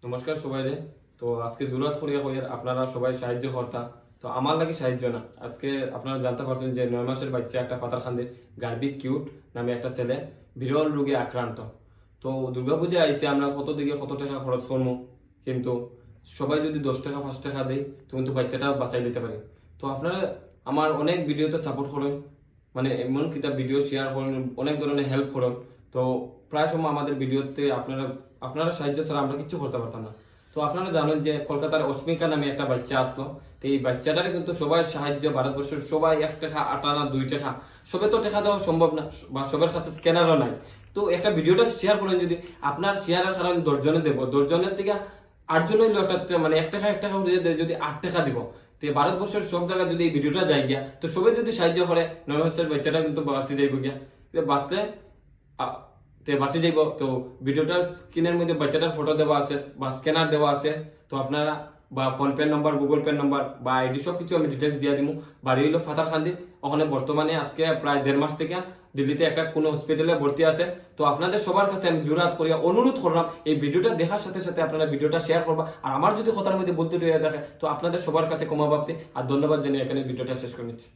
নমস্কার সবাই রে। তো আজকে জুরাত করিয়া কইয়ার আপনারা সবাই সাহায্য কর্তা। তো আমার লাগে সাহায্য না, আজকে আপনারা জানতে পারছেন যে 9 মাসের বাচ্চা একটা পাতার খান্দে গার্বিক কিউট নামে একটা ছেলে বিরল রোগে আক্রান্ত। তো দুর্গাপূজা আইসে, আমরা কত দিকে কত টাকা খরচ করবো, কিন্তু সবাই যদি 10 টাকা 5 টাকা দেয় তো কিন্তু বাচ্চাটা বাঁচাই দিতে পারে। তো আপনারা আমার অনেক ভিডিওতে সাপোর্ট করেন, মানে এমন কিতাব ভিডিও শেয়ার করেন, অনেক ধরনের হেল্প করেন। তো প্রায় সময় আমাদের ভিডিওতে আপনারা সাহায্য ছাড়া আমরা কিছু করতে পারতাম না। তো আপনারা জানেন যে কলকাতার অস্মিকা নামে একটা বাচ্চা আসলো। তো এই বাচ্চাটারে কিন্তু সবাই সাহায্য, ভারতবর্ষের সবাই 1 টাকা 8 আনা 2 টাকা, সবে তো টাকা দেওয়া সম্ভব না, বা সবার কাছে স্ক্যানারও নাই। তো একটা ভিডিওটা শেয়ার করেন, যদি আপনার শেয়ারের কারণে 10 জনে দেবো, 10 জনের থেকে 8 জন হইলো একটা, মানে 1 টাকা করে যদি 8 টাকা দিব, তো ভারতবর্ষের সব জায়গায় যদি এই ভিডিওটা যাই গিয়া, তো সবাই যদি সাহায্য করে 9 মাসের বাচ্চাটা কিন্তু বাঁচি যাইব গিয়া। বাঁচলে বাঁচি যাইব। তো ভিডিওটার স্ক্রিনের মধ্যে বাচ্চাটার ফটো দেওয়া আছে বা স্ক্যানার দেওয়া আছে। তো আপনারা বা ফোন পে নম্বর, গুগল পে নম্বর বা আইডি সব কিছু আমি ডিটেলস দিয়ে দিব। বাড়ি হইলো ফাতারখান্দি। ওখানে বর্তমানে আজকে প্রায় 1.5 মাস থেকে দিল্লিতে একটা কোনো হসপিটালে ভর্তি আছে। তো আপনাদের সবার কাছে আমি জোরাত করিয়া অনুরোধ করলাম, এই ভিডিওটা দেখার সাথে সাথে আপনারা ভিডিওটা শেয়ার করবা। আর আমার যদি কথার মধ্যে বলতে রয়ে থাকে, তো আপনাদের সবার কাছে ক্ষমা প্রাপ্তি আর ধন্যবাদ জানিয়ে এখানে ভিডিওটা শেষ করে নিচ্ছি।